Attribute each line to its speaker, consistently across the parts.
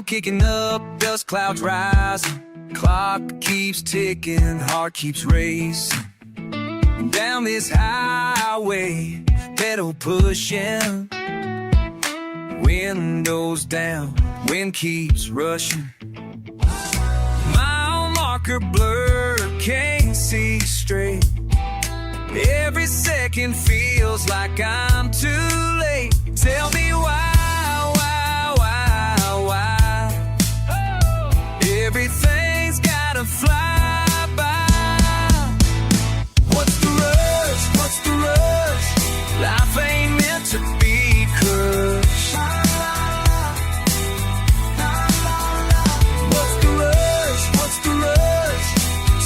Speaker 1: kicking up, dust clouds rising. Clock keeps ticking, heart keeps racing. Down this highway, pedal pushing. Windows down, wind keeps rushing. Mile marker blur, can't see straight. Every second feels like I'm too late. Tell me why? Everything's gotta fly by. What's the rush? What's the rush? Life ain't meant to be crushed. What's the rush? What's the rush?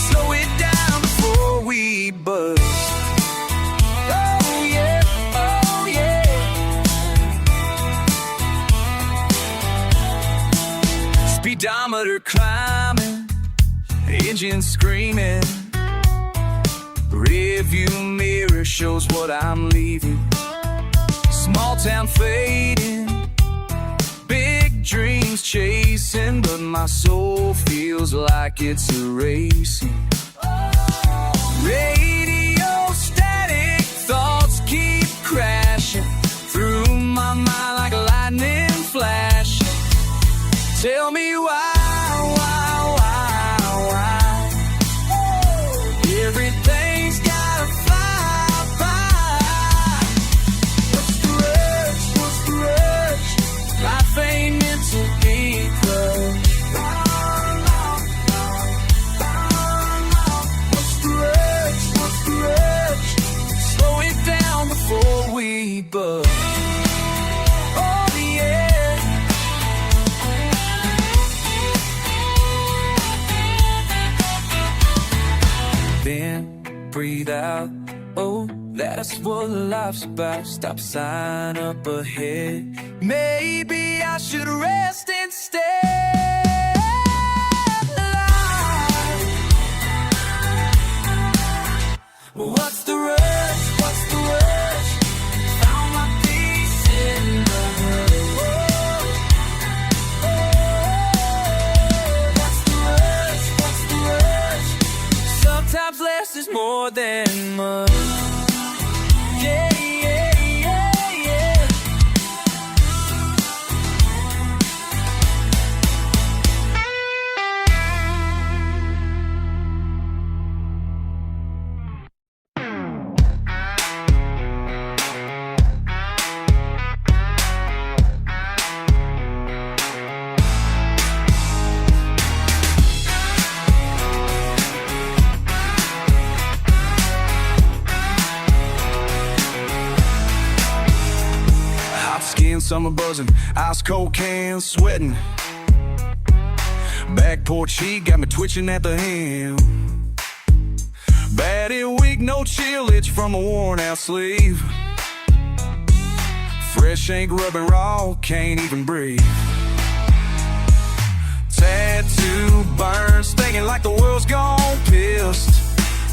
Speaker 1: Slow it down before we bust. Oh yeah, oh yeah. Speedometer climbing, engine screaming. Rearview mirror shows what I'm leaving. Small town fading, big dreams chasing, but my soul feels like it's erasing. Radio static, thoughts keep crashing through my mind like lightning flash. Tell me why? Everything's gotta fly by. What's the rush? What's the rush? Life ain't meant to be crushed. What's the rush? What's the rush? Slow it down before we bust. Oh yeah. Then breathe out. Oh, that's what life's about. Stop sign up ahead. Maybe I should rest instead. What's the rush? What's the rush? Found my peace in the rush. What's the rush? What's the rush? Sometimes less is more than much. Yeah, yeah, yeah, yeah. Summer buzzing, ice cold cans sweating. Back porch heat got me twitching at the hem. Batty weak, no chill itch from a worn out sleeve. Fresh ink rubbing raw, can't even breathe. Tattoo burns, thinking like the world's gone pissed.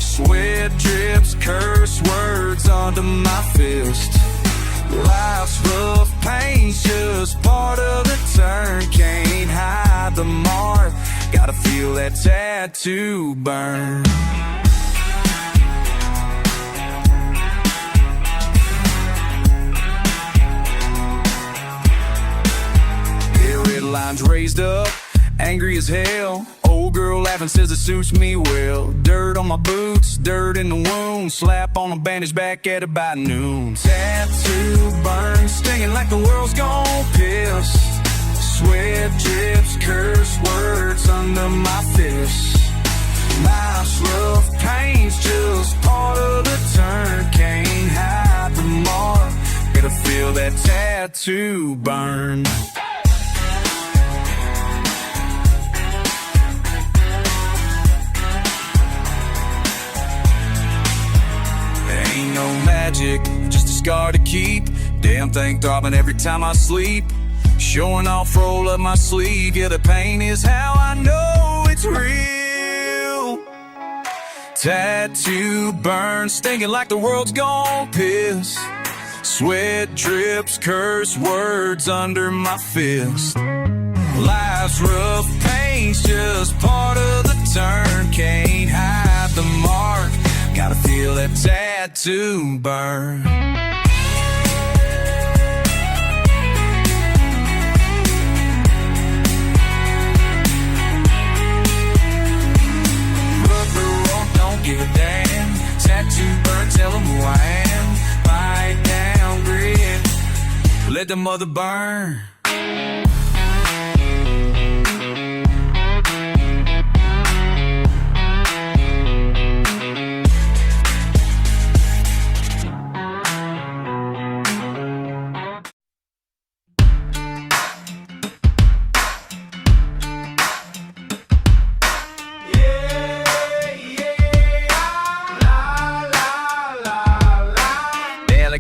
Speaker 1: Sweat drips, curse words under my fist. Life's rough pain's just part of the turn. Can't hide the mark, gotta feel that tattoo burn. Yeah, red lines raised up, angry as hell. Old girl laughing says it suits me well. Dirt on my boots, dirt in the wound. Slap on a bandage back at about noon. Tattoo burn, stinging like the world's gone pissed. Sweat drips, curse words under my fist. Life's rough pain's just part of the turn. Can't hide the mark, gotta feel that tattoo burn. Ain't no magic, just a scar to keep. Damn thing throbbing every time I sleep. Showing off, roll up my sleeve. Yeah, the pain is how I know it's real. Tattoo burn, stinking like the world's gone piss. Sweat drips, curse words under my fist. Life's rough pain's just part of the turn. Can't hide the mark, gotta feel that tattoo burn. Give a damn, tattoo burn, tell them who I am. Bite down, grit, let the mother burn.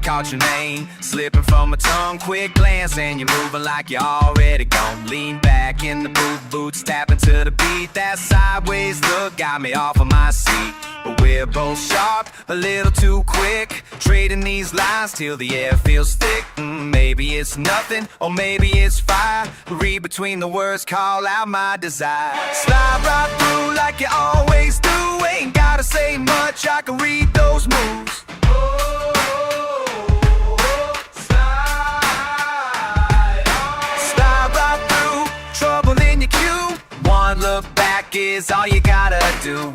Speaker 1: Caught your name slipping from my tongue. Quick glance and you're moving like you're already gone. Lean back in the boots tapping to the beat. That sideways look got me off of my seat. But we're both sharp, a little too quick, trading these lines till the air feels thick. Maybe it's nothing, or maybe it's fire. Read between the words, call out my desire. Slide right through like you always do. Ain't gotta say much, I can read those moves. One look back is all you gotta do.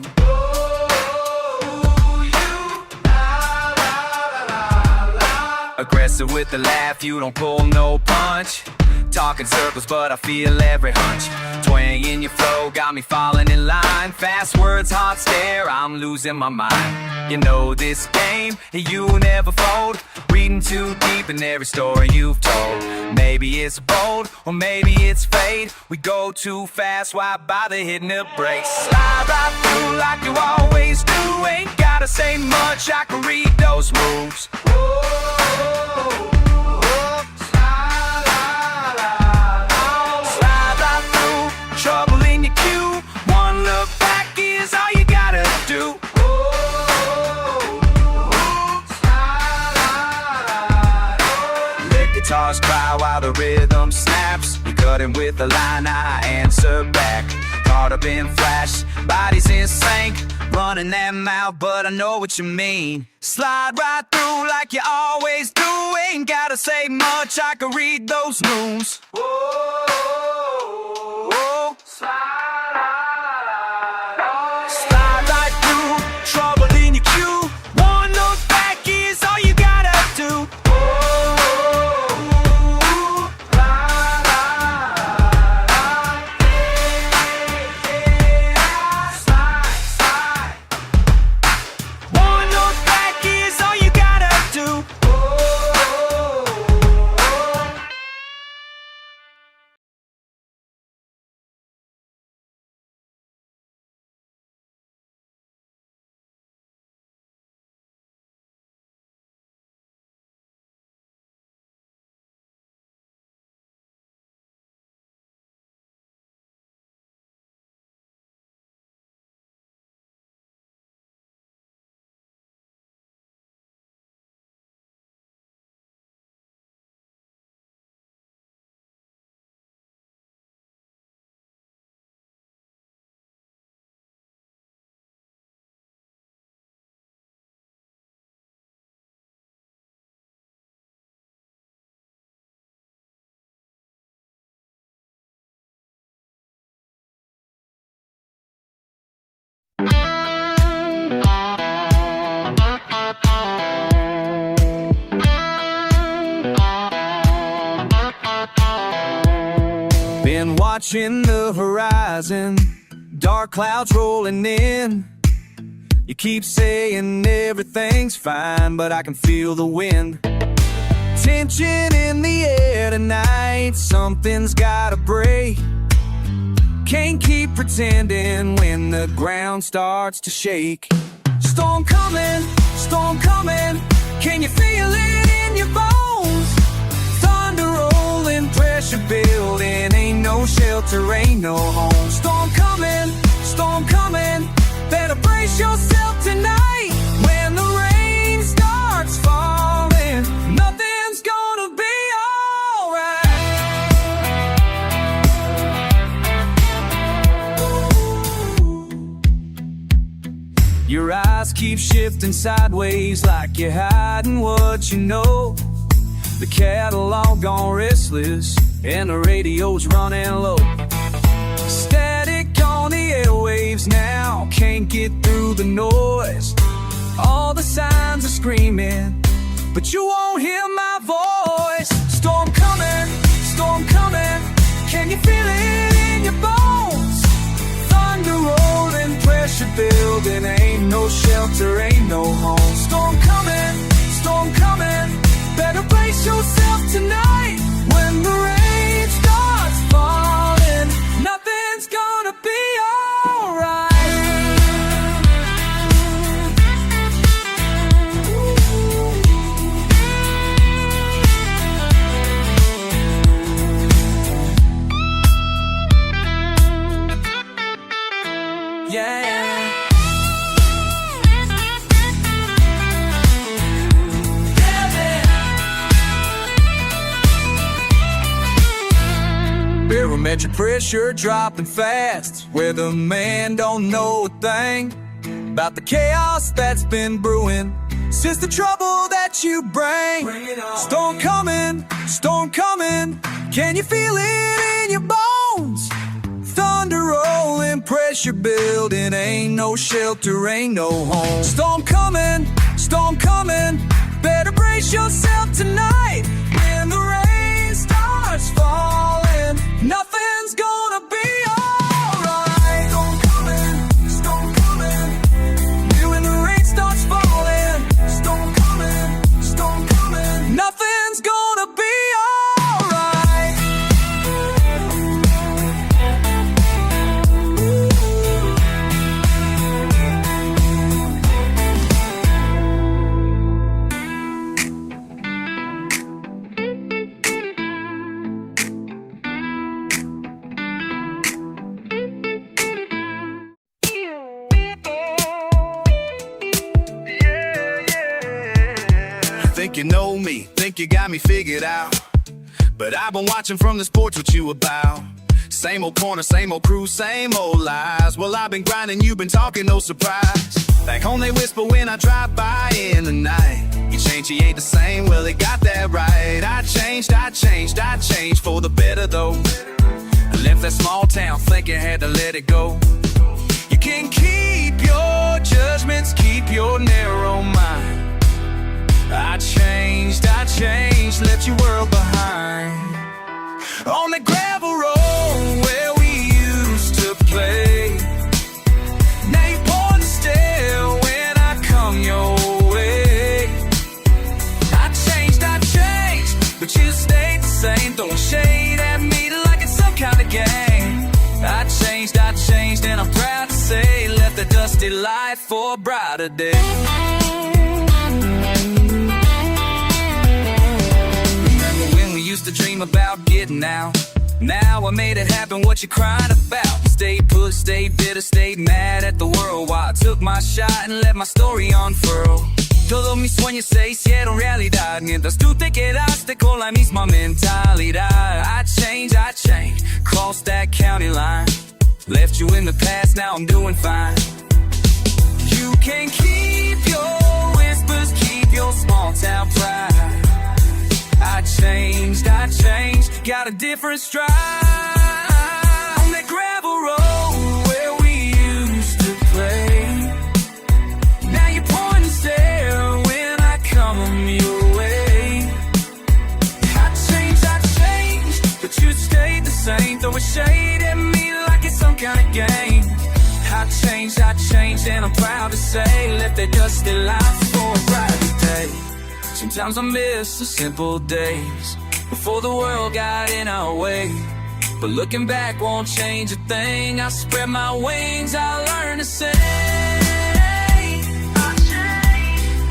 Speaker 1: Aggressive with the laugh, you don't pull no punch. Talking circles, but I feel every hunch. Twang in your flow, got me falling in line. Fast words, hot stare, I'm losing my mind. You know this game, you never fold. Reading too deep in every story you've told. Maybe it's bold, or maybe it's fate. We go too fast, why bother hitting the brakes? Slide right through like you always do. Ain't gotta say much, I can read those moves. Trouble in your queue. One look back is all you gotta do. Let guitars cry while the rhythm snaps. You cut him with a line, I answer back. Caught up in flash, bodies in sync. Running that mouth, but I know what you mean. Slide right through like you always do. Ain't gotta say much, I can read those moves. Slide right through, trouble in your queue. One look back is all you gotta do. One look back is all you gotta do. Been watching the horizon, dark clouds rolling in. You keep saying everything's fine, but I can feel the wind. Tension in the air tonight, something's gotta break. Can't keep pretending when the ground starts to shake. Storm coming, can you feel it in your bones? Thunder rolling, pressure building, ain't no shelter, ain't no home. Storm coming, better brace yourself tonight. When the rain starts falling, nothing's gonna be alright. Your eyes keep shifting sideways like you're hiding what you know. The cattle all gone restless and the radio's running low. Static on the airwaves now, can't get through the noise. All the signs are screaming, but you won't hear my voice. Storm coming, can you feel it in your bones? Thunder rolling, pressure building, ain't no shelter, ain't no home. Storm coming, better brace yourself tonight. When the rain starts falling, nothing's gonna be alright. Yeah. Barometric pressure dropping fast, weatherman don't know a thing about the chaos that's been brewing since the trouble that you bring. Storm coming, can you feel it in your bones? Thunder rolling, pressure building, ain't no shelter, ain't no home. Storm coming, better brace yourself tonight. When the rain starts falling, nothing's gonna be alright. Storm coming, when the rain starts falling. Storm coming, nothing's gonna be alright. Think you know me, think you got me figured out, but I've been watching from this porch what you about. Same old corner, same old crew, same old lies. Well, I've been grinding, you've been talking, no surprise. Back home they whisper when I drive by in the night. You changed, you ain't the same, well they got that right. I changed for the better though. I left that small town thinking I had to let it go. You can keep your judgments, keep your narrow mind. I changed, left your world behind. On the gravel road where we used to play, now you're born to stare when I come your way. I changed, but you stayed the same. Throwing shade at me like it's some kind of game. I changed, and I'm proud to say, left the dusty life for a brighter day. Used to dream about getting out. Now I made it happen, what you crying about? Stayed put, stayed bitter, stayed mad at the world while I took my shot and let my story unfurl. Todo mi sueños se hicieron realidad, mientras tú te quedaste con la misma mentalidad. I changed, crossed that county line. Left you in the past, now I'm doing fine. You can keep your whispers, keep your small town pride. I changed, got a different stride. On that gravel road where we used to play, now you point and stare when I come your way. I changed, but you stayed the same. Throw a shade at me like it's some kind of game. I changed, and I'm proud to say, left that dusty life for a brighter day. Sometimes I miss the simple days before the world got in our way. But looking back won't change a thing. I spread my wings, I learn to say,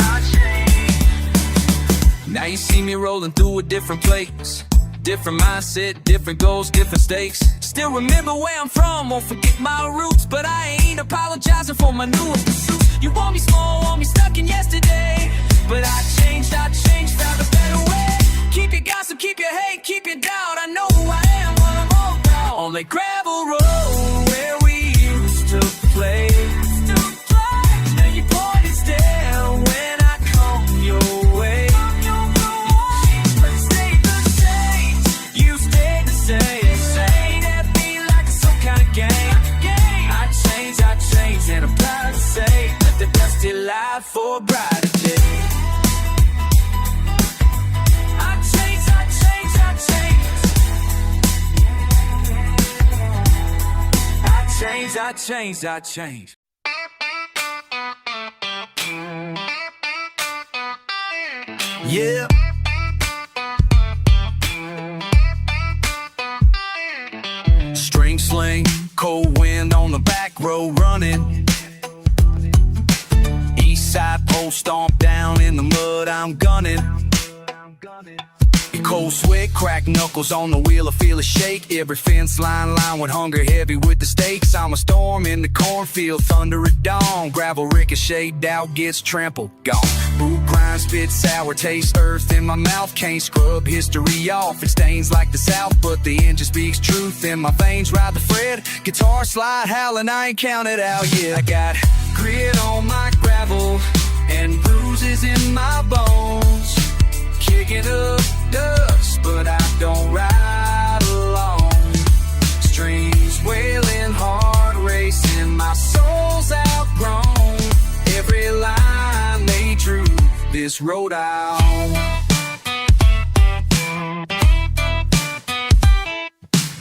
Speaker 1: I changed. Now you see me rolling through a different place, different mindset, different goals, different stakes. Still remember where I'm from, won't forget my roots, but I ain't apologizing for my newest pursuits. You want me small, want me stuck in yesterday, but I changed, found a better way. Keep your gossip, keep your hate, keep your doubt. I know who I am when I'm all down. On that gravel road where we used to play, now strive for a brighter day. I change, I change, I change. I change, I change, I change. Yeah. String sling, cold wind on the back road running. East side pole stomp down in the mud, I'm gunning. Cold sweat, crack knuckles on the wheel, I feel a shake. Every fence line with hunger, heavy with the stakes. I'm a storm in the cornfield, thunder at dawn. Gravel ricochet, doubt gets trampled, gone. Boot grind, spit sour taste, earth in my mouth. Can't scrub history off, it stains like the South. But the engine speaks truth in my veins, ride the Fred. Guitar slide howling, I ain't counted out yet. I got grit on my gravel and bruises in my bones. Kicking up dust, but I don't ride alone. Strings wailing, heart racing, my soul's outgrown. Every line they drew, this road out.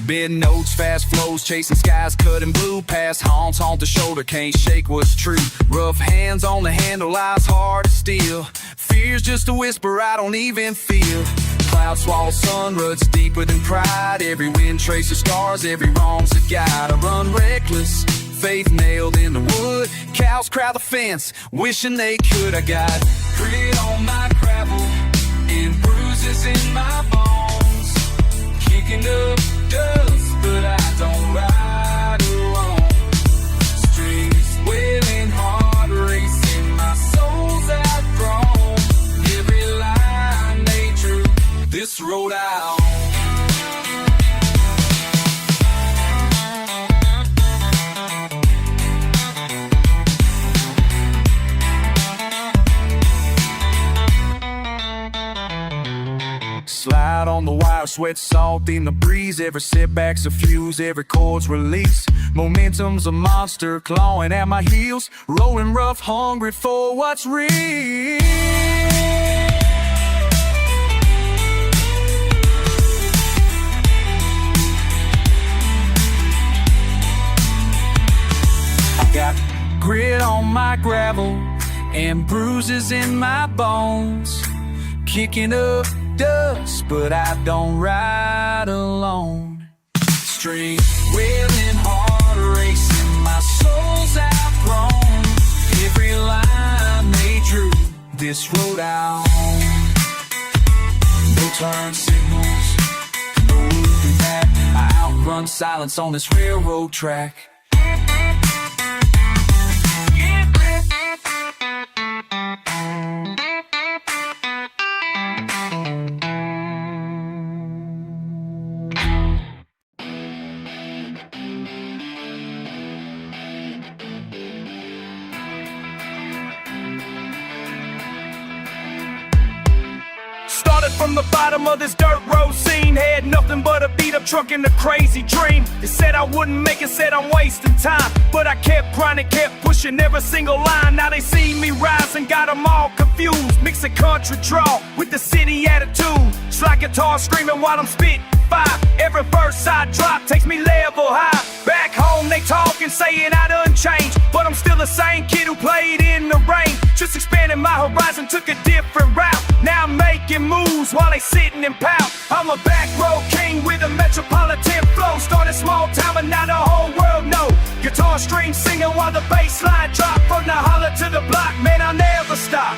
Speaker 1: Big notes, fast flows, chasing skies, cutting blue. Past haunts, haunt the shoulder, can't shake what's true. Rough hands on the handle, eyes hard as steel. Fear's just a whisper I don't even feel. Cloud swallow sun ruts deeper than pride. Every wind traces scars, every wrong's a guide. I run reckless, faith nailed in the wood. Cows crowd the fence, wishing they could. I got grit on my gravel and bruises in my bones. Kicking up dust, but I don't ride alone. Strings wailing, heart racing, my soul's outgrown. Every line they drew, this road out. Slide on the wire, sweat salt in the breeze. Every setback's a fuse, every chord's release. Momentum's a monster clawing at my heels. Rolling rough, hungry for what's real. I got grit on my gravel and bruises in my bones. Kicking up dust, but I don't ride alone. String wailing, heart racing, my soul's outgrown. Every line they drew, this road out. No turn signals, no looking back. I outrun silence on this railroad track.
Speaker 2: From the bottom of this dirt road scene, had nothing but a beat up truck and a crazy dream. They said I wouldn't make it, said I'm wasting time, but I kept grinding, kept pushing every single line. Now they see me rise and got them all confused. Mixing country draw with the city attitude. Slide guitar screaming while I'm spitting fire. Every verse I drop takes me level high. Back home they talking, saying I done changed, but I'm still the same kid who played in the rain. Just expanding my horizon, took a different route. Now I'm making moves while they sitting in pout. I'm a back road king with a metropolitan flow. Started small town, but now the whole world know. Guitar strings singing while the bass line drop. From the holler to the block, man, I'll never stop.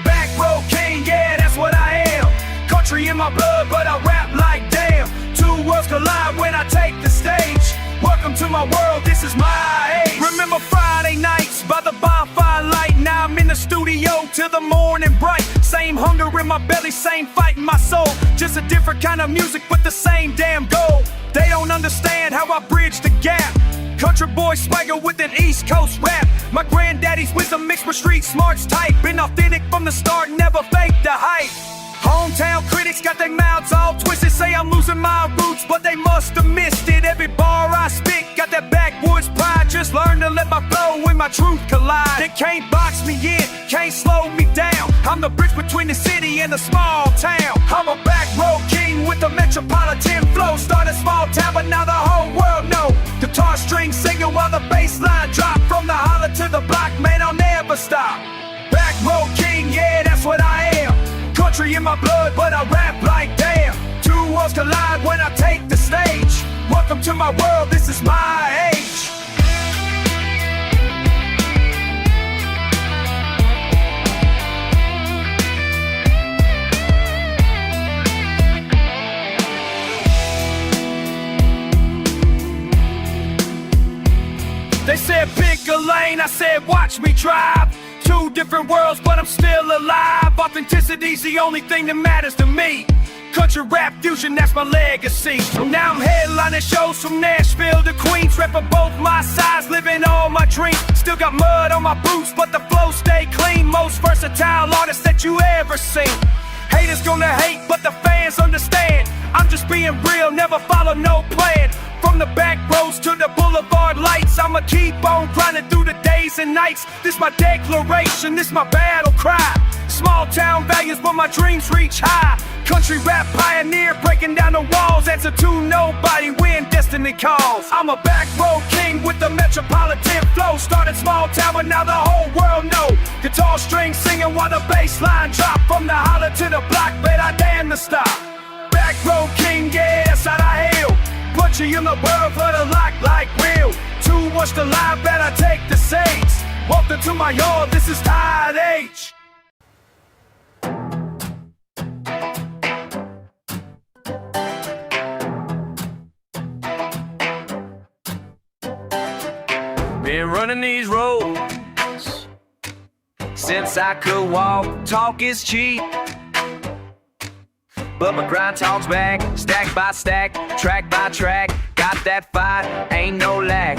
Speaker 2: Back road king, yeah, that's what I am. Country in my blood, but I rap like damn. Two worlds collide when I take the stage. Welcome to my world, this is my age. Remember Friday nights by the bonfire light. Now I'm in the studio till the morning bright. Same hunger in my belly, same fight in my soul. Just a different kind of music, but the same damn goal. They don't understand how I bridge the gap. Country boy swagger with an East Coast rap. My granddaddy's wisdom mixed with street smarts type. Been authentic from the start, never faked the hype. Hometown critics got their mouths all twisted, say I'm losing my roots, but they must have missed it. Every bar I spit got that backwoods pride. just learned to let my flow and my truth collide. They can't box me in, can't slow me down. I'm the bridge between the city and the small town. I'm a back road king with the metropolitan flow. Started small town, but now the whole world know. Guitar string singing while the bass line drop. From the holler to the block, man, I'll never stop. Back road king, yeah, that's what I am. Country in my blood, but I rap like damn. Two worlds collide when I take the stage. Welcome to my world, this is my age. They said pick a lane, I said watch me drive. Two different worlds, but I'm still alive. Authenticity's the only thing that matters to me. Country rap fusion, that's my legacy. Now I'm headlining shows from Nashville to Queens, repping both my sides, living all my dreams. Still got mud on my boots, but the flow stay clean. Most versatile artist that you ever seen. Haters gonna hate, but the fans understand. I'm just being real, never follow no plan. From the back roads to the boulevard lights, I'ma keep on grinding through the days and nights. This my declaration, this my battle cry. Small town values, but my dreams reach high. Country rap pioneer, breaking down the walls. Answer to nobody when destiny calls. I'm a back road king with the metropolitan flow. Started small town, but now the whole world know. Guitar string singing while the bass line drop. From the holler to the block, bet I damn to stop. Back road king, yeah, that's how I hail. Put you in the world for the lock like real. Too much to lie, better take the sage. Welcome to my yard, this is Tide Age. Been running these roads since I could walk. Talk is cheap, but my grind talks back. Stack by stack, track by track. Got that fight, ain't no lag.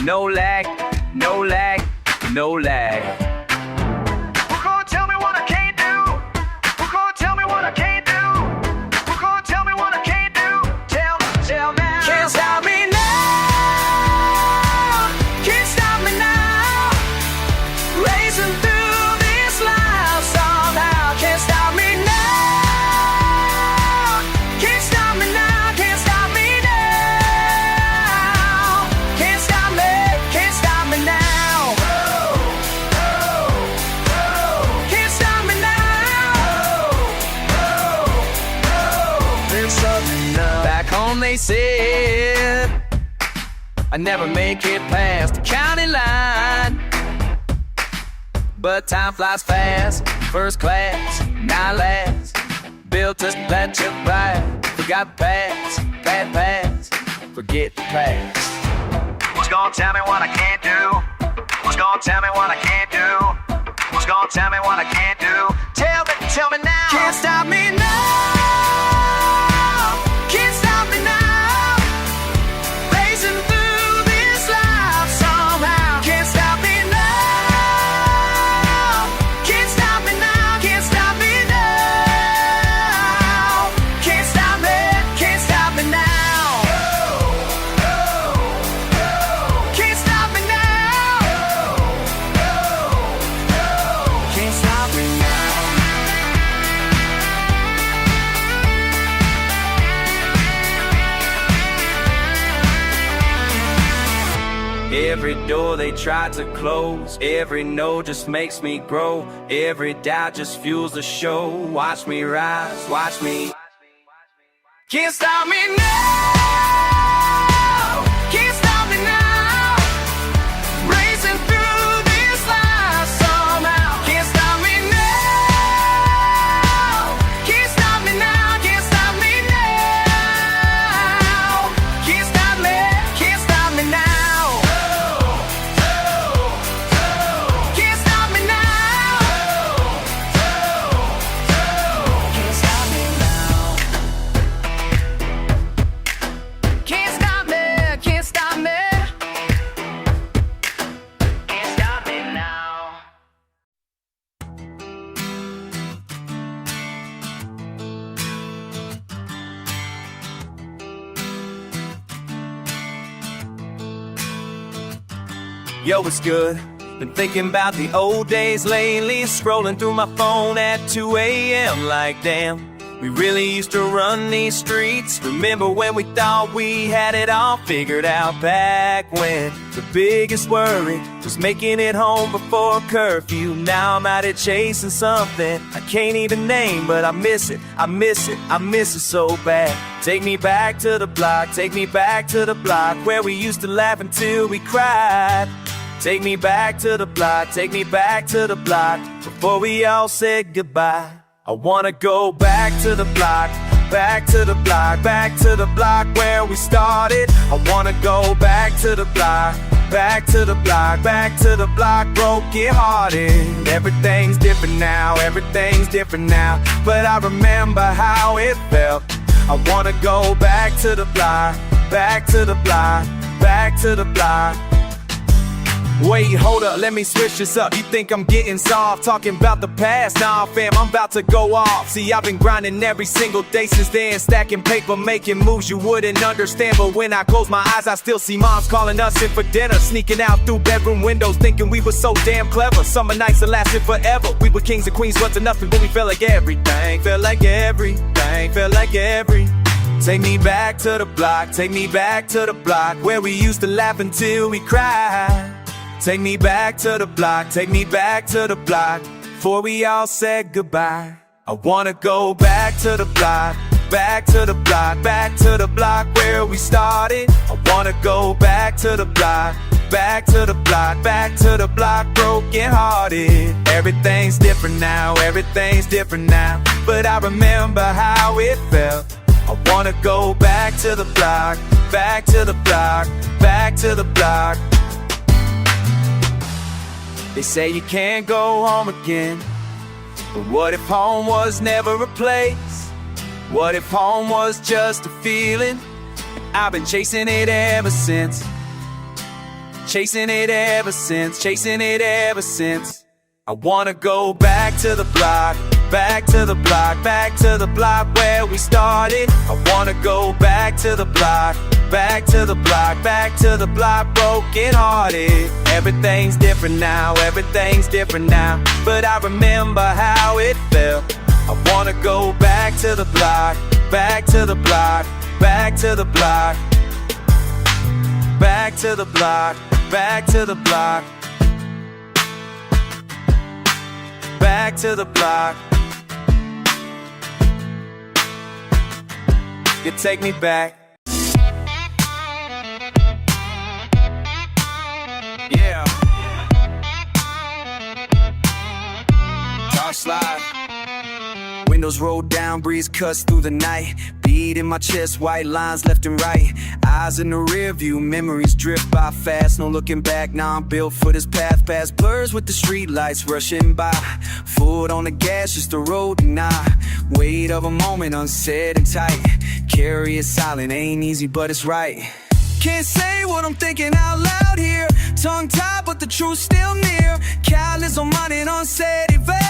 Speaker 2: No lag, no lag, no lag. Who gonna tell me what I can't do? Who gonna tell me what I can't do? Who gonna tell me what I can't do? Tell me. Can't stop me now. Can't stop me now. Racing through this life somehow. Can't stop me now. Can't stop me now. Can't stop me now. Can't stop me. Can't stop me now. Can't stop me now. Can't stop me now. Back home they said I never make it past the county line, but time flies fast. First class, not last. Built us that took right. Forgot the past, bad past. Forget the past. Who's gonna tell me what I can't do? Who's gonna tell me what I can't do? Who's gonna tell me what I can't do? Tell me now. Can't stop me now. Can't stop me now. Racing through this life somehow. Can't stop me now. Can't stop me now. Can't stop me now. Can't stop me. Can't stop me now. Can't stop me now. Can't stop me now. Every door they tried to close, every no just makes me grow. Every doubt just fuels the show. Watch me rise, watch me. Can't stop me now. Can't stop me now. Racing through this life somehow. Can't stop me now. Can't stop me now. Can't stop me now. Can't stop me. Can't stop me now. Can't stop me now. Can't stop me now. Yo, it's good. Been thinking about the old days lately, scrolling through my phone at 2 a.m. like damn, we really used to run these streets. Remember when we thought we had it all figured out back when the biggest worry was making it home before curfew. Now I'm out here chasing something I can't even name, but I miss it, I miss it, I miss it so bad. Take me back to the block, take me back to the block where we used to laugh until we cried. Take me back to the block, take me back to the block before we all said goodbye. I wanna go back to the block, back to the block, back to the block where we started. I wanna go back to the block, back to the block, back to the block, broken hearted. Everything's different now, everything's different now, but I remember how it felt. I wanna go back to the block, back to the block, back to the block. Wait, hold up, let me switch this up. You think I'm getting soft, talking about the past? Nah, fam, I'm about to go off. See, I've been grinding every single day since then, stacking paper, making moves you wouldn't understand. But when I close my eyes, I still see moms calling us in for dinner, sneaking out through bedroom windows, thinking we were so damn clever. Summer nights that lasted forever. We were kings and queens, but to nothing, but we felt like everything. Felt like everything, felt like every. Take me back to the block, take me back to the block where we used to laugh until we cried. Take me back to the block, take me back to the block before we all said goodbye. I wanna go back to the block, back to the block, back to the block where we started. I wanna go back to the block, back to the block, back to the block, broken hearted. Everything's different now, everything's different now, but I remember how it felt. I wanna go back to the block, back to the block, back to the block. They say you can't go home again, but what if home was never a place? What if home was just a feeling? I've been chasing it ever since, chasing it ever since, chasing it ever since. I wanna go back to the block, back to the block, back to the block where we started. I wanna go back to the block, back to the block, back to the block, broken hearted. Everything's different now, everything's different now, but I remember how it felt. I wanna go back to the block, back to the block, back to the block, back to the block, back to the block, back to the block. You take me back. Yeah. Car slide. Windows rolled down, breeze cuts through the night. Beat in my chest, white lines left and right. Eyes in the rear view, memories drift by fast. No looking back, now I'm built for this path. Past blurs with the street lights rushing by. Foot on the gas, just the road and I. Weight of a moment, unsaid and tight. Carry it silent, ain't easy but it's right. Can't say what I'm thinking out loud here. Tongue-tied but the truth still near. Callous on mine and unsaid event.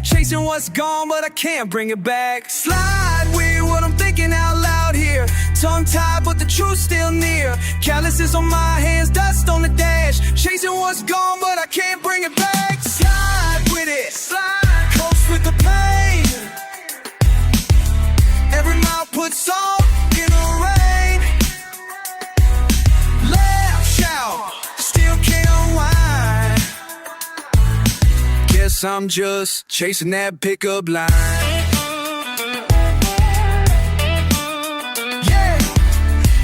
Speaker 2: Chasing what's gone but I can't bring it back. Slide with what I'm thinking out loud here. Tongue-tied but the truth still near. Calluses on my hands, dust on the dash. Chasing what's gone but I can't bring it back. Slide with it, slide close with the pain. Every mile puts salt in the rain. Laugh, shout, still can't unwind. Guess I'm just chasing that pickup line. Yeah,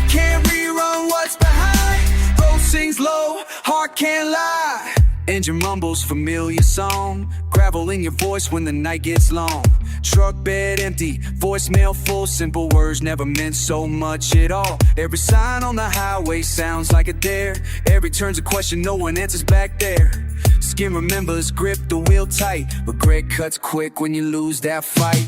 Speaker 2: can't rerun what's behind. Road sings low, heart can't lie. Engine mumbles familiar song. Gravel in your voice when the night gets long. Truck bed empty, voicemail full. Simple words never meant so much at all. Every sign on the highway sounds like a dare. Every turn's a question, no one answers back there. Skin remembers, grip the wheel tight. Regret cuts quick when you lose that fight.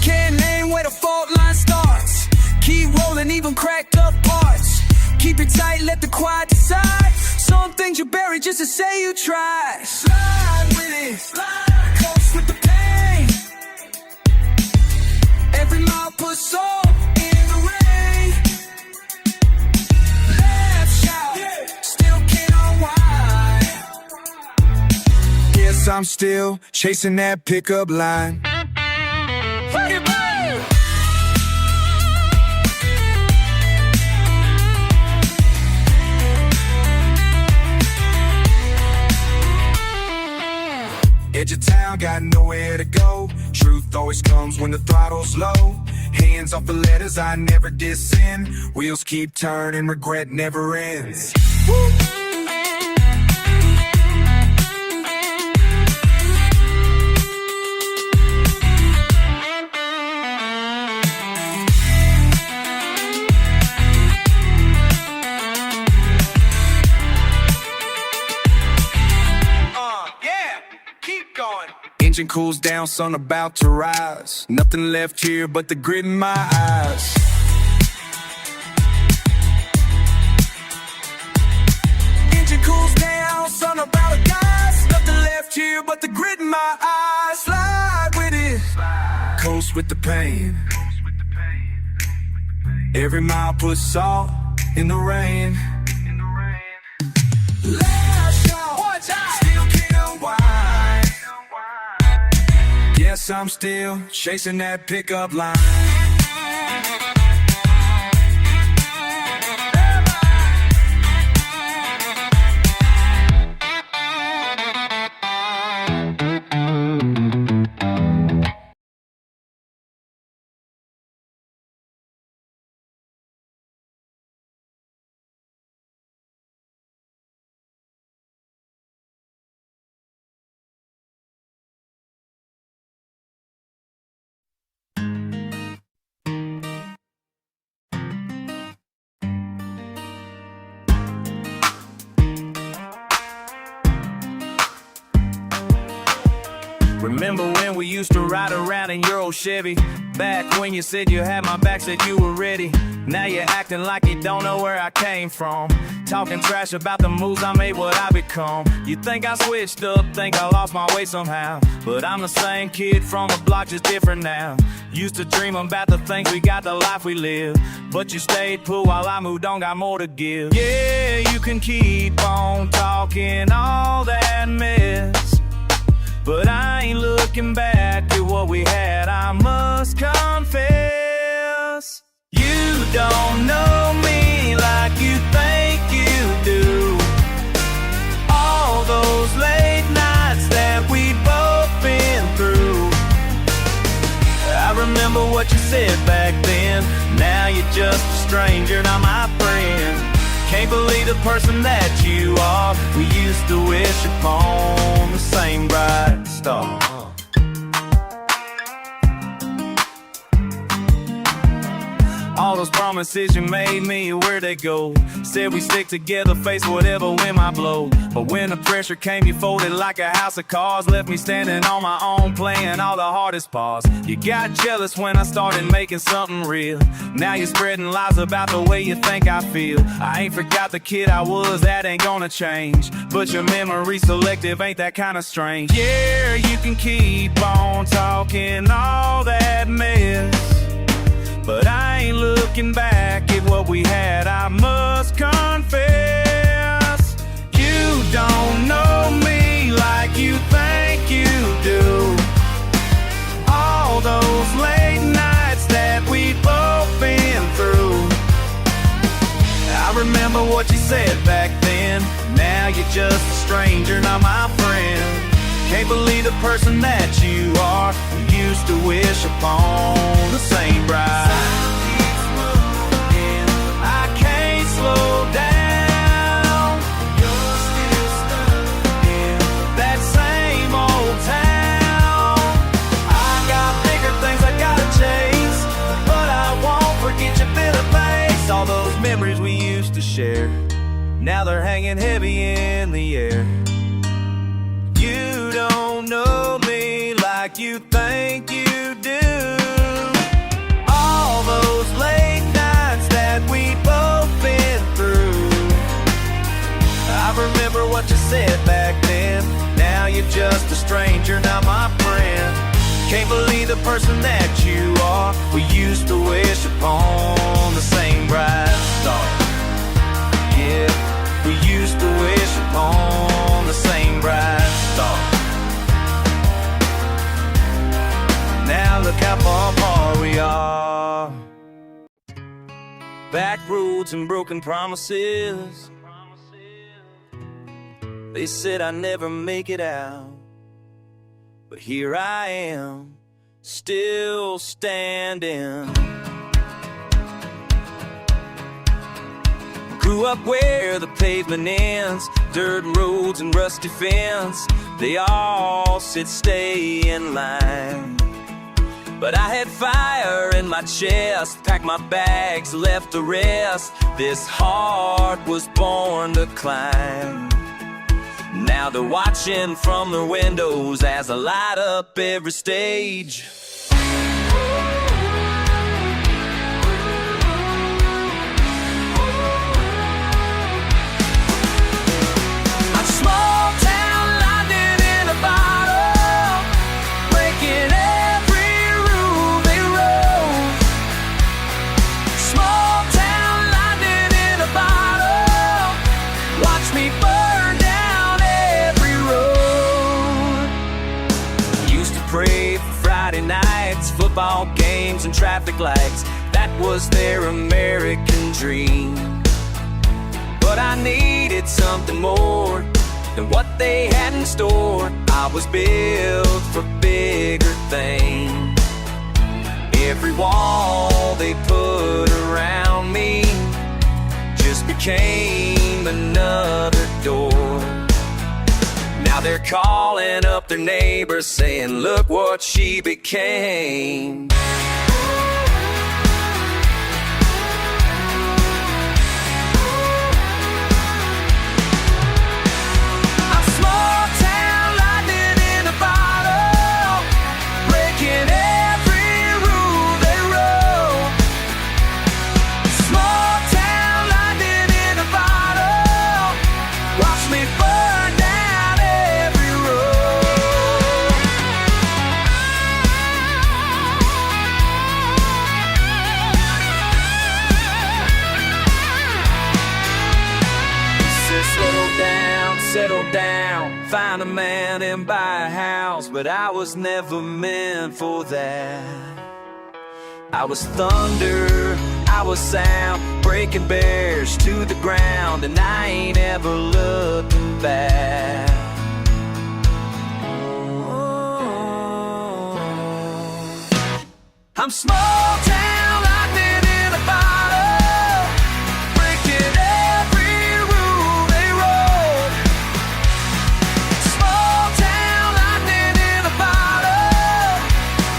Speaker 2: Can't name where the fault line starts. Keep rolling, even cracked up parts. Keep it tight, let the quiet decide. Some things you bury just to say you tried. Slide with it, slide close with the pain. Every mile puts salt in the rain. Laugh, shout, still can't unwind.
Speaker 1: Guess I'm still chasing that pickup line. Edge of town, got nowhere to go. Truth always comes when the throttle's low. Hands off the letters I never did send. Wheels keep turning, regret never ends. Woo! Engine cools down, sun about to rise. Nothing left here but the grit in my eyes. Engine cools down, sun about to rise. Nothing left here but the grit in my eyes. Slide with it, coast with the pain. Every mile puts salt in the rain. Last shot, still can't unwind. Yes, I'm still chasing that pickup line.
Speaker 2: Remember when we used to ride around in your old Chevy? Back when you said you had my back, said you were ready. Now you're acting like you don't know where I came from. Talking trash about the moves I made, what I become. You think I switched up, think I lost my way somehow. But I'm the same kid from the block, just different now. Used to dream about the things we got, the life we live. But you stayed put while I moved on, got more to give. Yeah, you can keep on talking all that mess, but I ain't looking back at what we had, I must confess. You don't know me like you think you do. All those late nights that we both been through. I remember what you said back then. Now you're just a stranger, not my friend. Can't believe the person that you are. We used to wish upon the same bright star. All those promises you made me, where'd they go? Said we stick together, face whatever wind might blow. But when the pressure came, you folded like a house of cards. Left me standing on my own, playing all the hardest parts. You got jealous when I started making something real. Now you're spreading lies about the way you think I feel. I ain't forgot the kid I was, that ain't gonna change. But your memory's selective, ain't that kinda strange? Yeah, you can keep on talking all that mess, but I ain't looking back at what we had, I must confess. You don't know me like you think you do. All those late nights that we both been through. I remember what you said back then. Now you're just a stranger, not my friend. Can't believe the person that you are. We used to wish upon the same bride. I can't slow down. You're still stuck in that same old town. I got bigger things I gotta chase, but I won't forget your bitter face. All those memories we used to share, now they're hanging heavy in the air. You don't know me like you think you do. All those late nights that we both been through. I remember what you said back then. Now you're just a stranger, not my friend. Can't believe the person that you are. We used to wish upon the same bright star. Yeah, we used to wish upon the same bright star.
Speaker 3: roads and broken promises. They said I'd never make it out, but here I am, still standing. Grew up where the pavement ends, dirt roads and rusty fence. They all said stay in line, but I had fire in my chest. Packed my bags, left the rest. This heart was born to climb. Now they're watching from their windows as I light up every stage. Football games and traffic lights, that was their American dream. But I needed something more than what they had in store. I was built for bigger things. Every wall they put around me just became another door. Now they're calling up their neighbors saying, look what she became. Settle down, find a man and buy a house, but I was never meant for that. I was thunder, I was sound, breaking bears to the ground, and I ain't ever looking back. I'm small town lightning in a bottle, breaking every rule they wrote. Small town lightning in a bottle,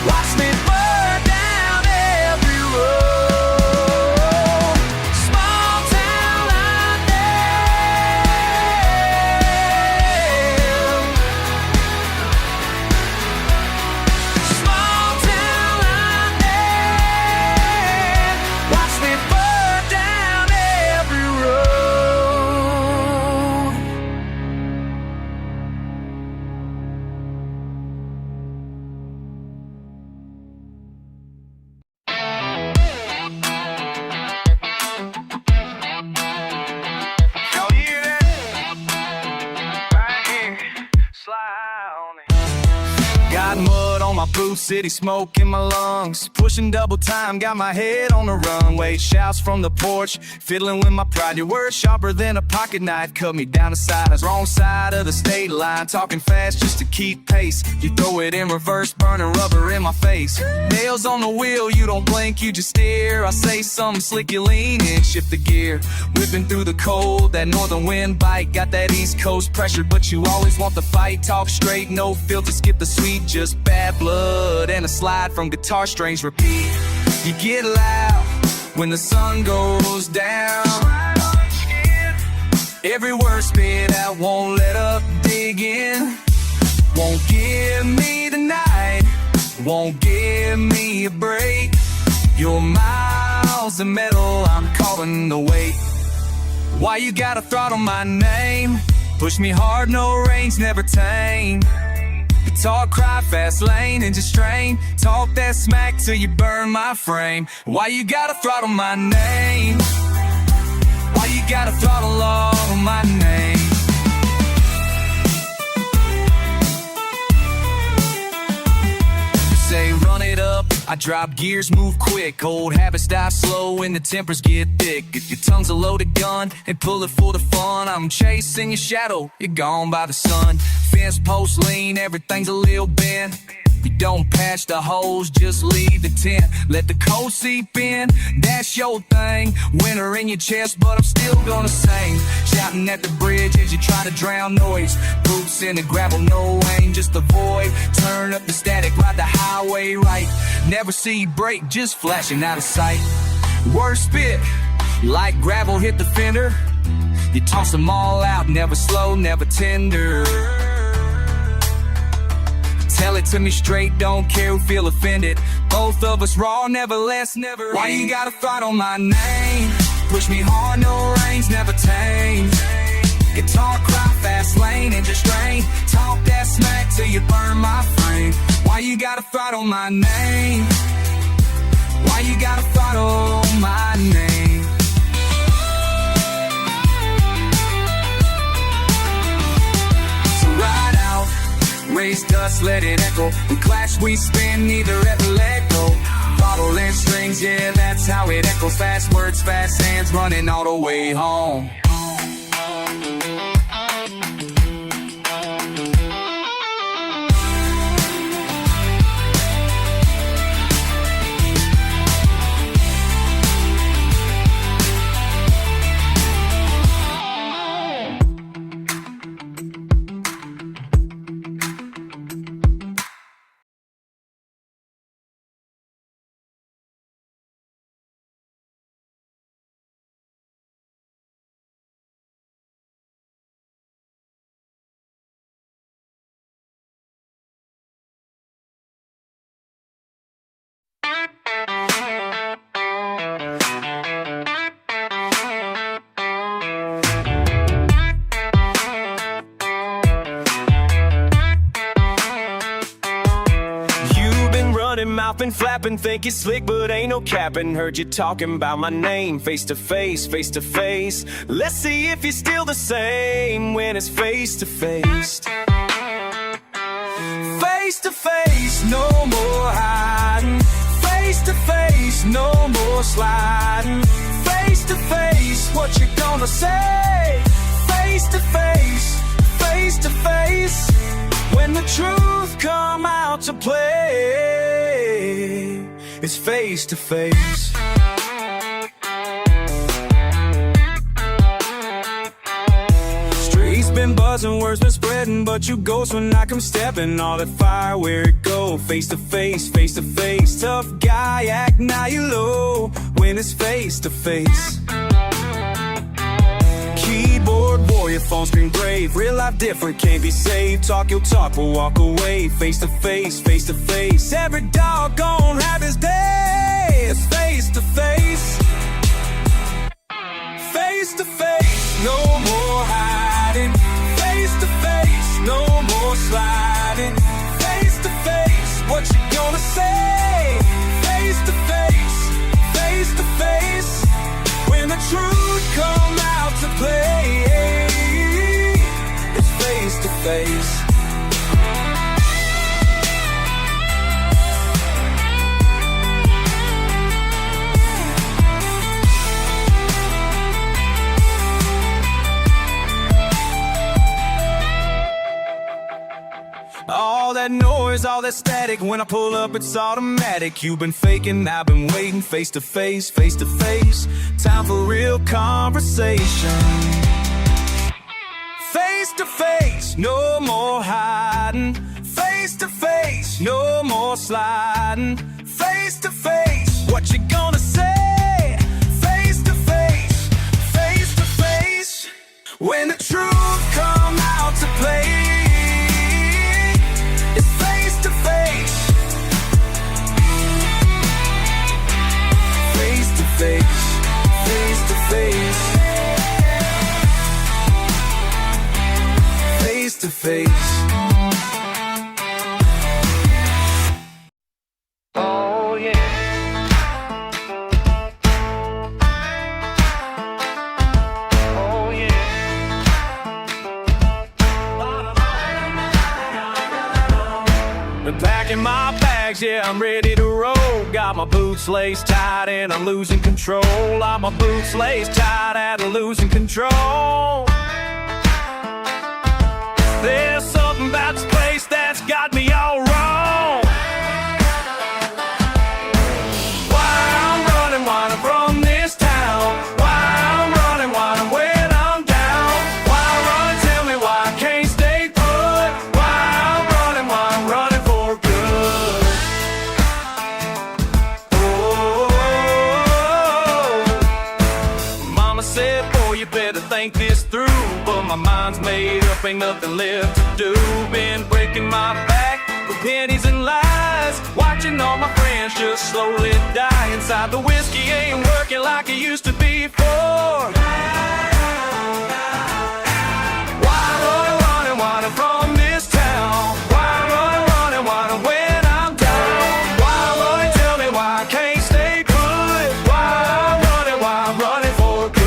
Speaker 3: watch me burn down every road. Small town lightning, small town lightning, watch me burn down every road. Y'all hear that? Right here, slide on it. Got mud on my boots, city smoke in my lungs. Pushing double time, got my head on the runway. Shouts from the porch, fiddling with my pride. Your words sharper than a pocket knife, cut me down the sides. Wrong side of the state line, talking fast just to keep pace. You throw it in reverse, burning rubber in my face. Nails on the wheel, you don't blink, you just stare. I say something slick, you lean in, shift the gear. Whipping through the cold, that northern wind bite. Got that east coast pressure, but you always want the fight. Talk straight, no filter, skip the sweet. Just bad blood and a slide from guitar strings repeat. You get loud when the sun goes down. Every word spit out, won't let up, dig in. Won't give me the night, won't give me a break. You're miles of metal, I'm calling the weight. Why you gotta throttle my name? Push me hard, no range, never tame. Guitar cry, fast lane, and just strain. Talk that smack till you burn my frame. Why you gotta throttle my name? Why you gotta throttle all my name? Say run it up,
Speaker 1: I drop gears, move quick. Old habits die slow when the tempers get thick. If your tongue's a loaded gun and pull it for the fun, I'm chasing your shadow, you're gone by the sun. Fence post lean, everything's a little bent. You don't patch the holes, just leave the tent. Let the cold seep in, that's your thing. Winter in your chest, but I'm still gonna sing. Shouting at the bridge as you try to drown noise. Boots in the gravel, no aim, just avoid. Turn up the static, ride the highway right. Never see you break, just flashing out of sight. Worst spit, like gravel hit the fender. You toss them all out, never slow, never tender. Tell it to me straight, don't care who feel offended. Both of us raw, never less, never. Why you gotta fight on my name? Push me hard, no reins, never tame. Guitar cry, fast lane, engine strain. Talk that smack till you burn my frame. Why you gotta fight on my name? Why you gotta fight on my name? So ride out, raise dust, let it echo. We clash, we spin, neither ever let go. Bottle and strings, yeah, that's how it echoes. Fast words, fast hands, running all the way home.
Speaker 2: Mouth been flapping, think you're slick, but ain't no capping. Heard you talking about my name, face to face, face to face. Let's see if you're still the same when it's face to face. Face to face, no more hiding. Face to face, no more sliding. Face to face, what you gonna say? Face to face, face to face. When the truth come out to play, it's face to face. Streets been buzzing, words been spreading, but you ghost when I come stepping. All that fire, where it go? Face to face, face to face. Tough guy, act now you low when it's face to face. Keyboard warrior, phone screen brave. Real life different, can't be saved. Talk your talk, but walk away. Face to face, face to face. Every dog gon' have his day. It's face to face. Face to face, no more hiding. Face to face, no more sliding. Face to face, what you gonna say? Face to face, face to face. When the truth come out to play, it's face to face. All that noise, all that static. When I pull up, it's automatic. You've been faking, I've been waiting. Face to face, face to face. Time for real conversation. Face to face, no more hiding. Face to face, no more sliding. Face to face, what you gonna say? Face to face, face to face. When the truth come out to play, face to face, face to face, face to face, face to face. Oh yeah. Oh yeah. Been packing my bag, bags, yeah, I'm ready to roll. Got my boots laced tight and I'm losing control. Got my boots laced tight and I'm losing control. There's something about this place that's got me all wrong. Why I'm running, why I'm from this town. Why I'm running, why I'm when I'm down. Why I'm running, tell me why I can't stay put. Why I'm running for good. Oh, Mama said, boy, you better think this through. But my mind's made up, ain't nothing left to do. Been breaking my back for pennies and lies, watching all my friends just slowly die. Inside the whiskey ain't working like it used to before. Why running from this town? Why running when I'm down? Why running, tell me why I can't stay put. Why I'm running for good.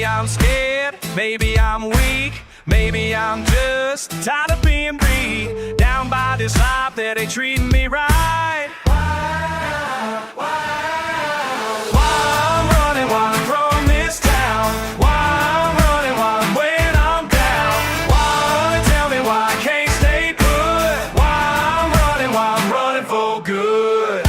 Speaker 2: I'm scared, maybe I'm weak, maybe I'm just tired of being beat down by this life that ain't treating me right. Why I'm running, why I'm from this town. Why I'm running, why I'm when I'm down. Why tell me why I can't stay put. Why I'm running for good.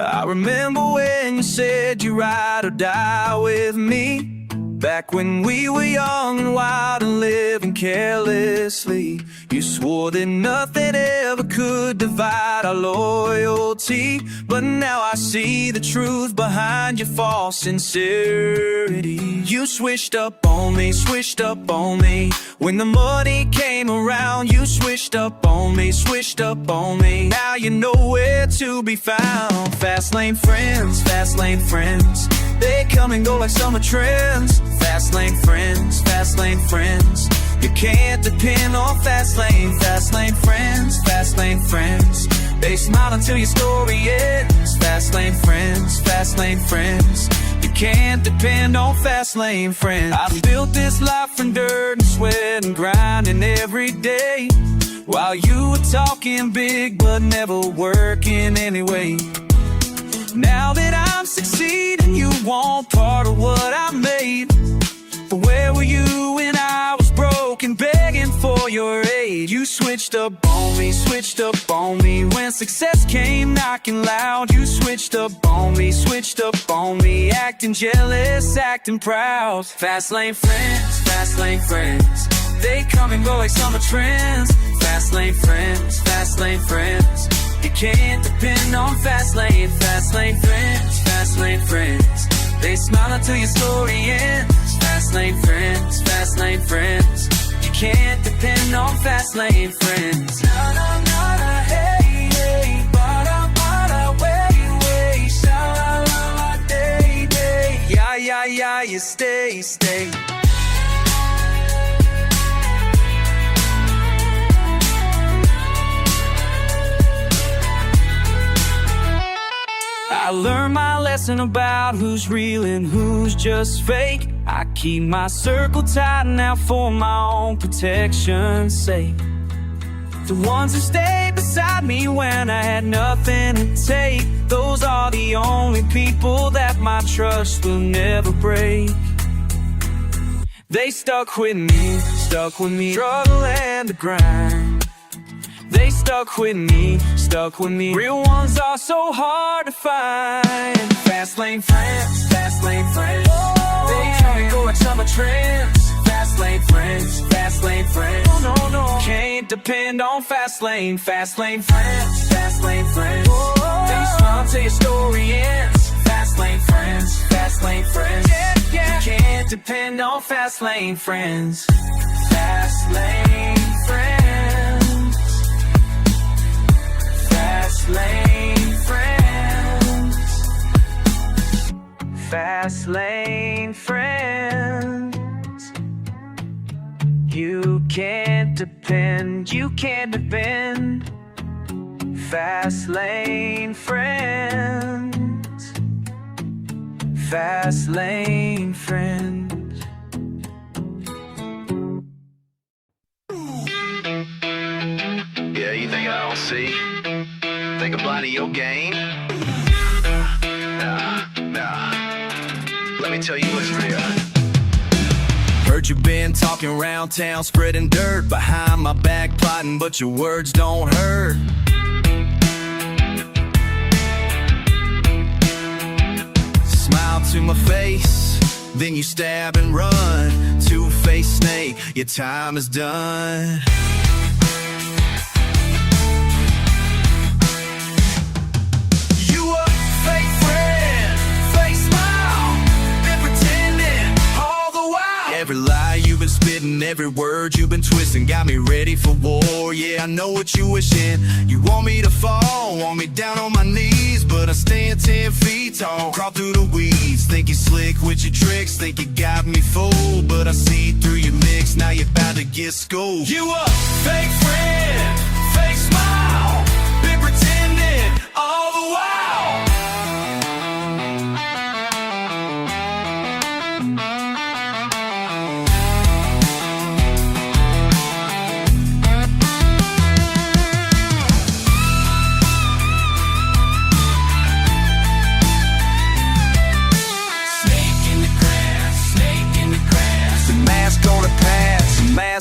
Speaker 2: I remember when you said you'd ride or die with me. Back when we were young and wild and living carelessly. You swore that nothing ever could divide our loyalty. But now I see the truth behind your false sincerity. You switched up on me, switched up on me. When the money came around, you switched up on me, switched up on me. Now you're nowhere to be found. Fast lane friends, fast lane friends. They come and go like summer trends. Fast lane friends, fast lane friends. You can't depend on fast lane friends, fast lane friends. They smile until your story ends. Fast lane friends, fast lane friends. You can't depend on fast lane friends. I built this life from dirt and sweat and grinding every day, while you were talking big but never working anyway. Now that I'm succeeding, you want part of what I made. But where were you when I was broken, begging for your aid? You switched up on me, switched up on me. When success came knocking loud, you switched up on me, switched up on me. Acting jealous, acting proud. Fast lane friends, fast lane friends. They come and go like summer trends. Fast lane friends, fast lane friends.
Speaker 1: You can't depend on fast lane friends, fast lane friends. They smile until your story ends. Fast lane friends. You can't depend on fast lane friends. Na na na na, hey hey, ba da way, sha la la la, day day. Yeah yeah yeah, you stay. I learned my lesson about who's real and who's just fake. I keep my circle tight now for my own protection's sake. The ones who stayed beside me when I had nothing to take, those are the only people that my trust will never break. They stuck with me, struggle and the grind. They stuck with me. Real ones are so hard to find. Fast lane friends. They come and go like summer trends. Fast lane friends. No. Can't depend on fast lane friends. They smile till your story ends. Fast lane friends. Yeah. You can't depend on fast lane friends. Fast lane friends. Fast lane friends. You can't depend. Fast lane friends. Fast lane friends.
Speaker 3: Yeah, you think I don't see? Think I'm blind to your game? Nah. Let me tell you what's real.
Speaker 1: Heard you been talking around town, spreading dirt behind my back, plotting, but your words don't hurt. Smile to my face, then you stab and run. Two-faced snake, your time is done. Every lie you've been spitting, every word you've been twisting, got me ready for war. Yeah, I know what you wishing. You want me to fall, want me down on my knees, but I stand 10 feet tall, crawl through the weeds. Think you slick with your tricks, think you got me fooled, but I see through your mix, now you're about to get schooled. You a fake friend, fake smile, been pretending all the while.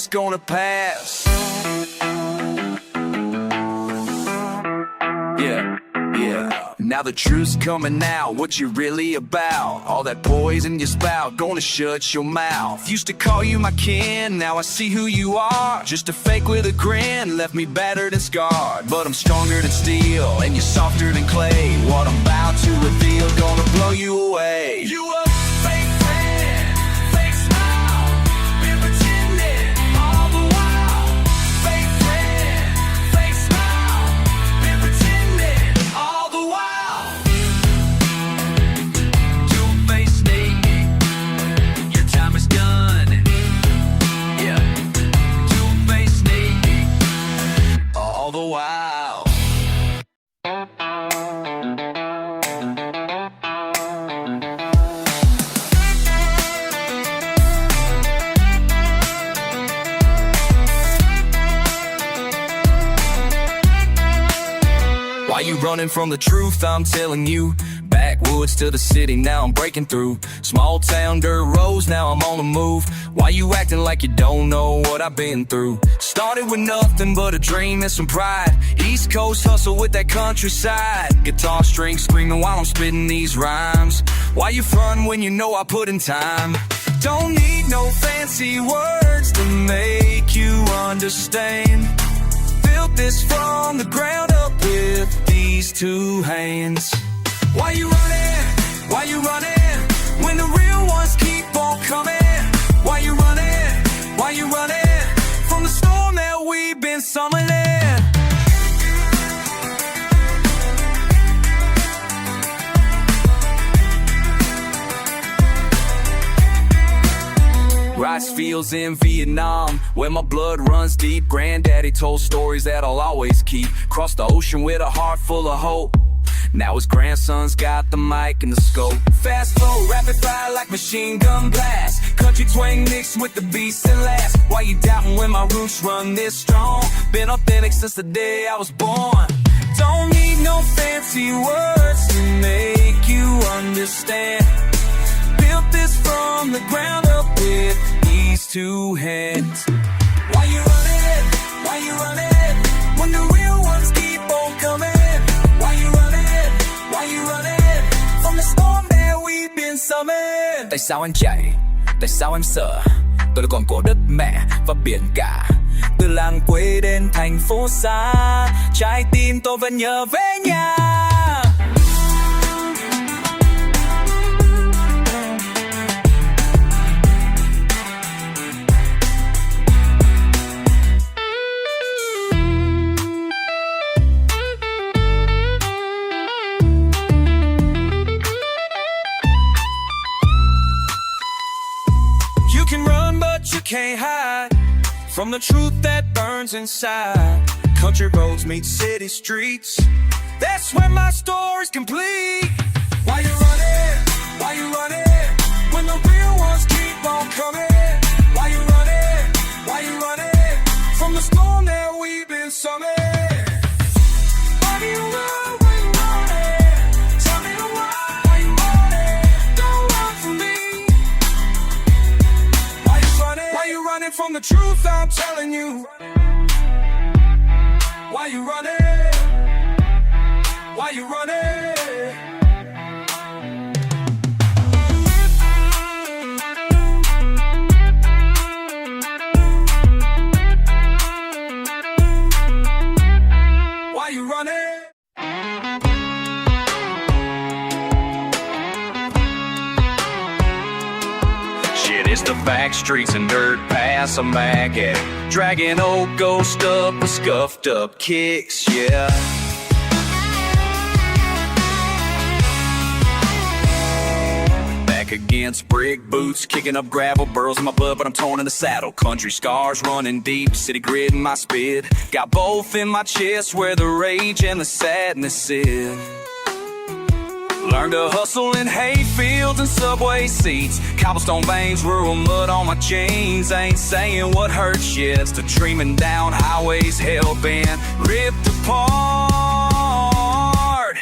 Speaker 1: Gonna pass. Yeah. Now the truth's coming out, what you really about. All that poison you spout, gonna shut your mouth. Used to call you my kin, now I see who you are. Just a fake with a grin, left me battered and scarred. But I'm stronger than steel, and you're softer than clay. What I'm about to reveal, gonna blow you away. You a fake friend, fake smile, been pretending all the while. Fake friend, fake smile, been pretending all the while. Two-faced snake, your time is done. Yeah, two-faced snake, all the while. Why you running from the truth? I'm telling you. Backwoods to the city, now I'm breaking through. Small town dirt roads, now I'm on the move. Why you acting like you don't know what I've been through? Started with nothing but a dream and some pride. East Coast hustle with that countryside. Guitar strings screaming while I'm spitting these rhymes. Why you front when you know I put in time? Don't need no fancy words to make you understand. Built this from the ground up with two hands. Why you running? Why you running? When the real ones keep on coming. Why you running? Why you running? From the storm that we've been summoning. Rice fields in Vietnam, where my blood runs deep. Granddaddy told stories that I'll always keep. Crossed the ocean with a heart full of hope. Now his grandson's got the mic and the scope. Fast flow, rapid fire like machine gun blast. Country twang mixed with the beast and last. Why you doubting when my roots run this strong? Been authentic since the day I was born. Don't need no fancy words to make you understand. Built this from the ground up with these two hands. Why you running? Why you running? When the real ones keep on coming. Why you running? Why you running? From the storm that we've been summoned.
Speaker 4: Tại sao anh chạy? Tại sao em sợ? Tôi là con của đất mẹ và biển cả. Từ làng quê đến thành phố xa, trái tim tôi vẫn nhớ về nhà.
Speaker 1: You can run but you can't hide from the truth that burns inside. Country roads meet city streets. That's when my story's complete. Why you running? Why you running? When the real ones keep on coming. Why you running? Why you running? From the storm that we've been summoned. Why do you run? Why you running? Tell me why. Why you running? Don't run from me. Why you running? Why you running from the truth I'm telling you? Why you running? Why you running? Why you running? Shit, it's the back streets and dirt paths I'm back at. Dragging old ghost up with scuffed up kicks, yeah. Back against brick boots, kicking up gravel, burls in my blood, but I'm torn in the saddle. Country scars running deep, city grit in my spit. Got both in my chest where the rage and the sadness is. Learned to hustle in hay fields and subway seats. Cobblestone veins, rural mud on my jeans. Ain't saying what hurts yet. It's the dreaming down highways, hell-bent, ripped apart.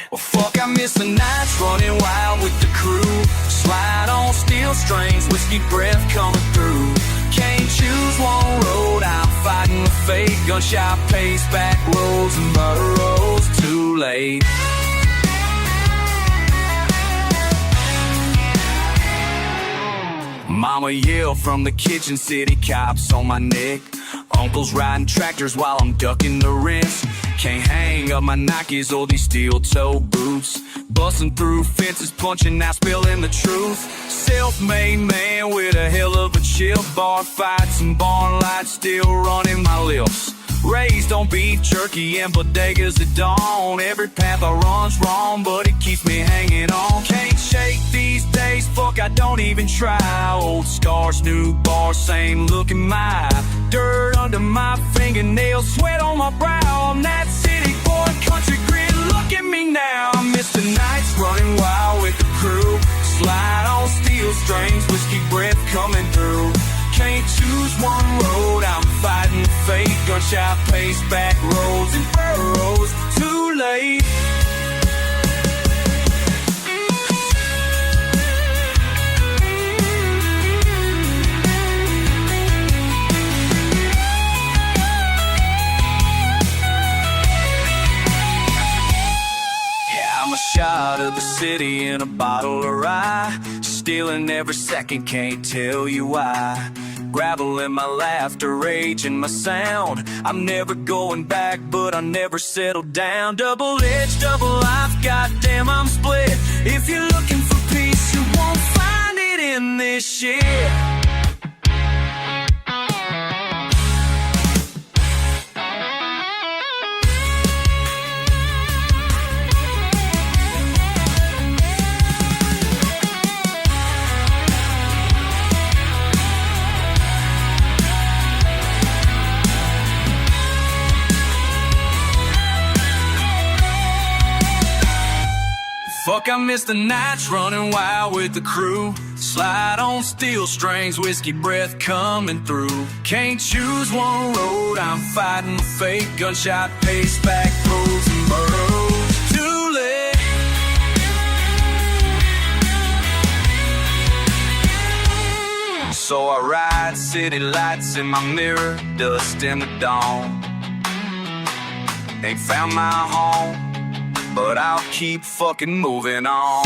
Speaker 1: Well, fuck, I miss the nights running wild with the crew. Slide on steel strings, whiskey breath coming through. Can't choose one road, I'm fighting the fate. Gunshot pace, back roads and murder roads, too late. Mama yelled from the kitchen, city cops on my neck. Uncles riding tractors while I'm ducking the rents. Can't hang up my Nikes or these steel-toe boots. Busting through fences, punching out, spilling the truth. Self-made man with a hell of a chip. Bar fights and barn lights still running my lips. Raised on beef jerky and bodegas at dawn. Every path I run's wrong, but it keeps me hanging on. Can't shake these days, fuck, I don't even try. Old scars, new bars, same look in my eye. Dirt under my fingernails, sweat on my brow. I'm that city boy, country grit, look at me now. I miss the nights running wild with the crew. Slide on steel strings, whiskey breath coming through. Can't choose one road, I'm fighting fate. Gunshot pace, back roads and furrows, too late. Yeah, I'm a shot of the city in a bottle of rye. Stealing every second, can't tell you why. Gravel in my laughter, rage in my sound. I'm never going back, but I never settle down. Double-edged, double life, goddamn I'm split. If you're looking for peace, you won't find it in this shit. Fuck, I miss the nights running wild with the crew. Slide on steel strings, whiskey breath coming through. Can't choose one road, I'm fighting the fate. Gunshot pace, back roads and burrows. Too late. So I ride city lights in my mirror, dust in the dawn. Ain't found my home, but I'll keep fucking moving on.